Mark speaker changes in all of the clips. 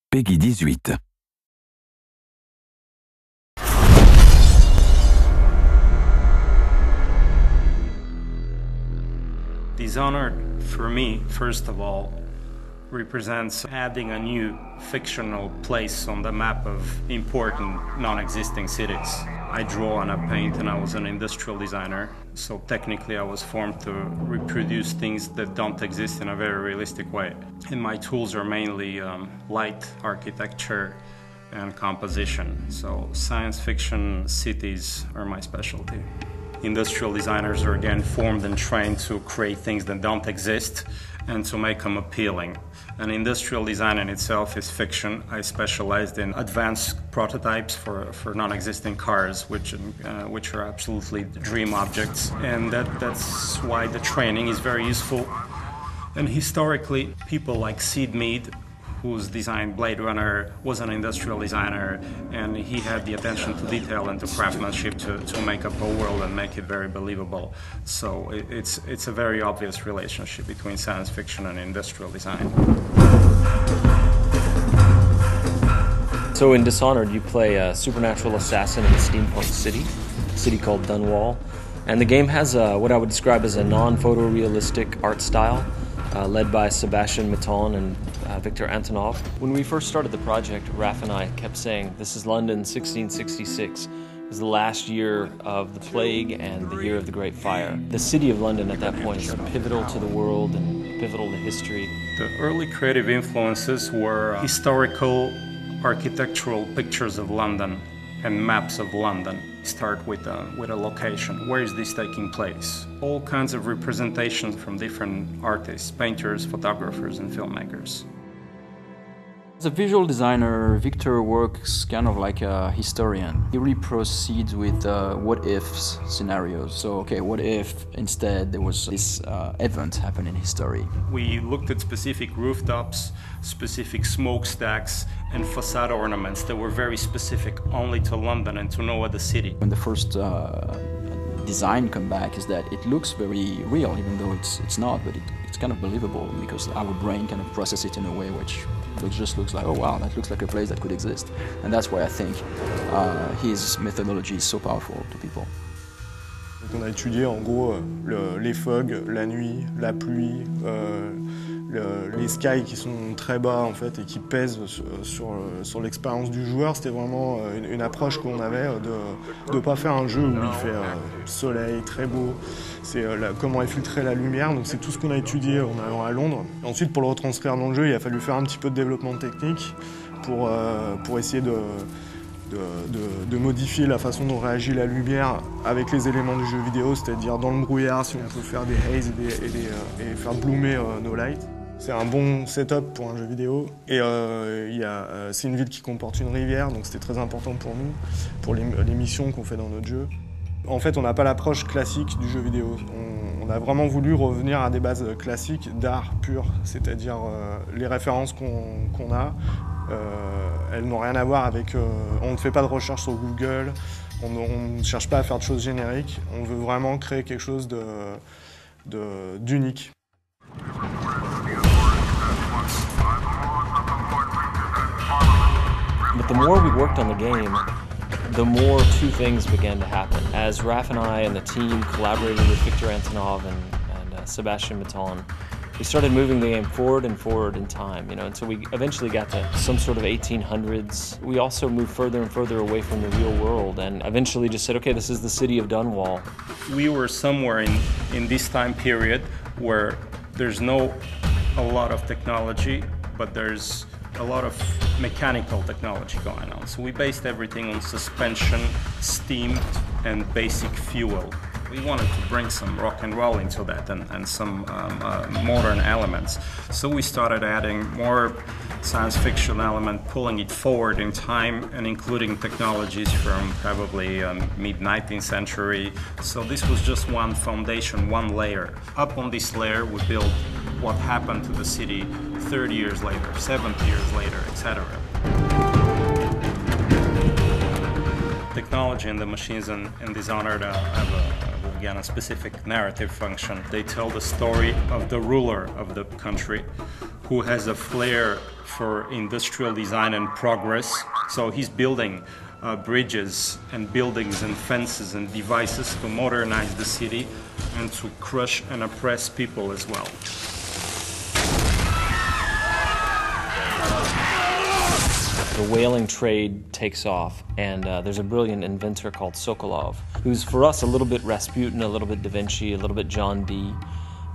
Speaker 1: Peggy 18.
Speaker 2: Dishonored, for me, first of all, represents adding a new fictional place on the map of important non-existing cities. I draw and I paint, and I was an industrial designer, so technically I was formed to reproduce things that don't exist in a very realistic way. And my tools are mainly light, architecture, and composition. So science fiction cities are my specialty. Industrial designers are again formed and trained to create things that don't exist and to make them appealing. And industrial design in itself is fiction. I specialized in advanced prototypes for non-existing cars, which are absolutely dream objects. And that's why the training is very useful. And historically, people like Sid Mead, who's designed Blade Runner, was an industrial designer, and he had the attention to detail and to craftsmanship to make up a world and make it very believable. So it's a very obvious relationship between science fiction and industrial design.
Speaker 3: So in Dishonored, you play a supernatural assassin in a steampunk city called Dunwall. And the game has what I would describe as a non-photorealistic art style, led by Sebastian Mitton and Victor Antonov. When we first started the project, Raph and I kept saying, this is London 1666. It was the last year of the plague and the year of the Great Fire. The city of London at that point is pivotal to the world and pivotal to history.
Speaker 2: The early creative influences were historical, architectural pictures of London and maps of London. Start with a location. Where is this taking place? All kinds of representations from different artists, painters, photographers, and filmmakers.
Speaker 4: As a visual designer, Victor works kind of like a historian. He really proceeds with what-ifs scenarios. So, okay, what if instead there was this event happening in history?
Speaker 2: We looked at specific rooftops, specific smokestacks, and facade ornaments that were very specific only to London and to no other city.
Speaker 4: When the first design come back is that it looks very real, even though it's not, but it's kind of believable because our brain kind of processes it in a way which just looks like, oh wow, that looks like a place that could exist. And that's why I think his methodology is so powerful to people.
Speaker 5: Donc on a étudié en gros les fogs, la nuit, la pluie, les skies qui sont très bas en fait et qui pèsent sur l'expérience du joueur. C'était vraiment une approche qu'on avait de ne pas faire un jeu où il fait soleil, très beau. C'est comment infiltrer la lumière, donc c'est tout ce qu'on a étudié en allant à Londres. Et ensuite pour le retranscrire dans le jeu, il a fallu faire un petit peu de développement technique pour essayer de modifier la façon dont réagit la lumière avec les éléments du jeu vidéo, c'est-à-dire dans le brouillard, si on peut faire des haze et faire bloomer nos lights. C'est un bon setup pour un jeu vidéo et c'est une ville qui comporte une rivière, donc c'était très important pour nous, pour les missions qu'on fait dans notre jeu. En fait, on n'a pas l'approche classique du jeu vidéo. On a vraiment voulu revenir à des bases classiques d'art pur, c'est-à-dire les références qu'on a, elles n'ont rien à voir avec... on ne fait pas de recherche sur Google, on ne cherche pas à faire de choses génériques, on veut vraiment créer quelque chose d'unique.
Speaker 3: But the more we worked on the game, the more two things began to happen. As Raph and I and the team collaborated with Victor Antonov and Sebastian Mitton, we started moving the game forward and forward in time, until we eventually got to some sort of 1800s. We also moved further and further away from the real world and eventually just said, okay, this is the city of Dunwall.
Speaker 2: We were somewhere in this time period where there's a lot of technology, but there's a lot of mechanical technology going on. So we based everything on suspension, steam, and basic fuel. We wanted to bring some rock and roll into that and some modern elements. So we started adding more science fiction element, pulling it forward in time and including technologies from probably mid-19th century. So this was just one foundation, one layer. Up on this layer we built what happened to the city 30 years later, 70 years later, etc. Technology and the machines in Dishonored have a again, a specific narrative function. They tell the story of the ruler of the country who has a flair for industrial design and progress. So he's building bridges and buildings and fences and devices to modernize the city and to crush and oppress people as well.
Speaker 3: The whaling trade takes off, and there's a brilliant inventor called Sokolov, who's for us a little bit Rasputin, a little bit Da Vinci, a little bit John Dee,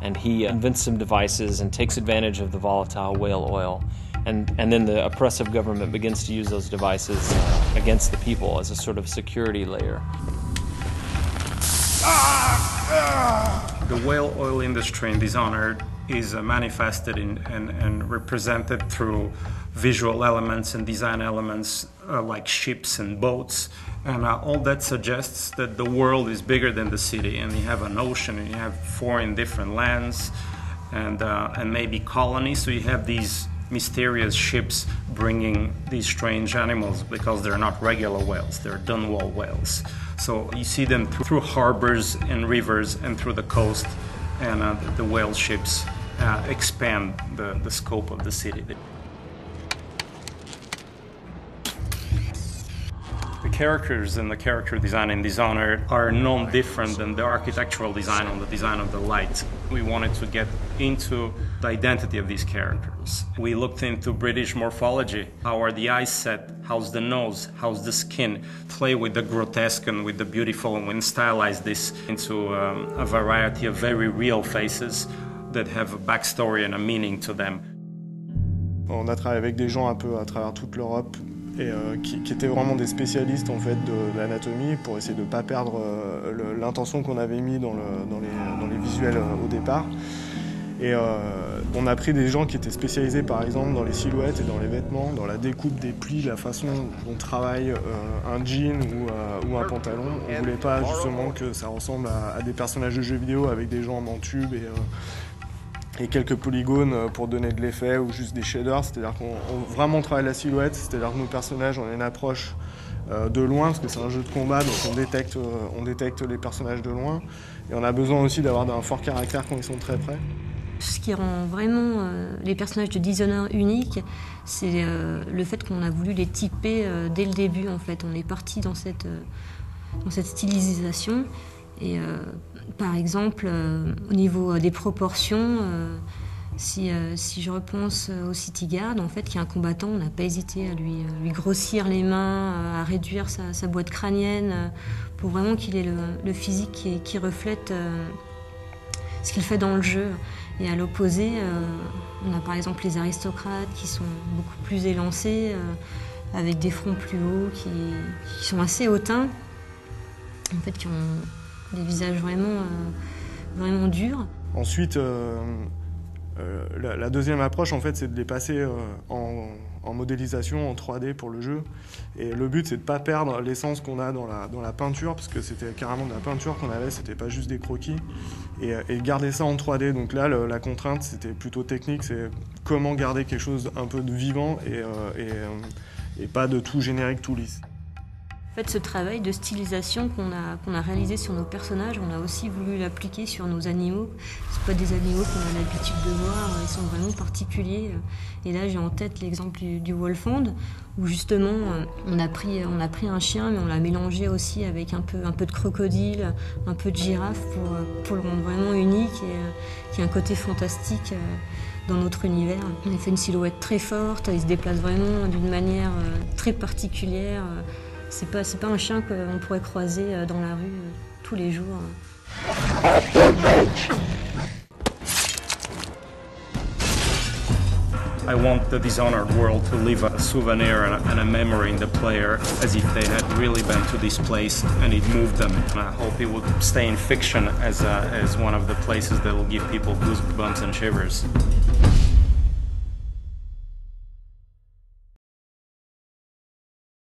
Speaker 3: and he invents some devices and takes advantage of the volatile whale oil, and then the oppressive government begins to use those devices against the people as a sort of security layer.
Speaker 2: The whale oil industry in Dishonored is manifested and represented through visual elements and design elements like ships and boats, and all that suggests that the world is bigger than the city, and you have an ocean and you have foreign different lands and maybe colonies, so you have these mysterious ships bringing these strange animals because they're not regular whales, they're Dunwall whales. So you see them through harbors and rivers and through the coast, and the whale ships expand the scope of the city. The characters and the character design in Dishonored are no different than the architectural design on the design of the light. We wanted to get into the identity of these characters. We looked into British morphology. How are the eyes set? How's the nose? How's the skin? Play with the grotesque and with the beautiful, and we stylized this into a variety of very real faces that have a backstory and a meaning to them.
Speaker 5: On a travaillé avec des gens un peu à travers toute l'Europe et qui étaient vraiment des spécialistes en fait de l'anatomie pour essayer de ne pas perdre l'intention qu'on avait mis dans les visuels au départ. Et on a pris des gens qui étaient spécialisés par exemple dans les silhouettes et dans les vêtements, dans la découpe des plis, la façon dont travaille un jean ou un pantalon. On ne voulait pas justement que ça ressemble à des personnages de jeux vidéo avec des jambes en tube et quelques polygones pour donner de l'effet ou juste des shaders. C'est-à-dire qu'on vraiment travaille la silhouette, c'est-à-dire que nos personnages, on a une approche de loin parce que c'est un jeu de combat, donc on détecte les personnages de loin. Et on a besoin aussi d'avoir un fort caractère quand ils sont très près.
Speaker 1: Ce qui rend vraiment les personnages de Dishonored uniques, c'est le fait qu'on a voulu les typer dès le début. En fait, on est parti dans cette stylisation. Et par exemple, au niveau des proportions, si je repense au City Guard, en fait, qui est un combattant, on n'a pas hésité à lui grossir les mains, à réduire sa boîte crânienne, pour vraiment qu'il ait le physique qui reflète ce qu'il fait dans le jeu. Et à l'opposé, on a par exemple les aristocrates qui sont beaucoup plus élancés, avec des fronts plus hauts, qui sont assez hautains, en fait, qui ont des visages vraiment durs.
Speaker 5: Ensuite, la deuxième approche, en fait, c'est de les passer en modélisation, en 3D pour le jeu. Et le but, c'est de ne pas perdre l'essence qu'on a dans la peinture, parce que c'était carrément de la peinture qu'on avait, c'était pas juste des croquis. Et garder ça en 3D. Donc là, la contrainte, c'était plutôt technique, c'est comment garder quelque chose un peu de vivant et pas de tout générique, tout lisse.
Speaker 1: En fait, ce travail de stylisation qu'on a réalisé sur nos personnages, on a aussi voulu l'appliquer sur nos animaux. C'est pas des animaux qu'on a l'habitude de voir, ils sont vraiment particuliers. Et là, j'ai en tête l'exemple du Wolfhound, où justement, on a pris un chien, mais on l'a mélangé aussi avec un peu de crocodile, un peu de girafe, pour le rendre vraiment unique et qui a un côté fantastique dans notre univers. On a fait une silhouette très forte, il se déplace vraiment d'une manière très particulière. C'est pas un chien qu'on pourrait croiser dans la rue tous les jours.
Speaker 2: I want the Dishonored world to leave a souvenir and a memory in the player, as if they had really been to this place and it moved them. And I hope it would stay in fiction as one of the places that will give people goosebumps and shivers.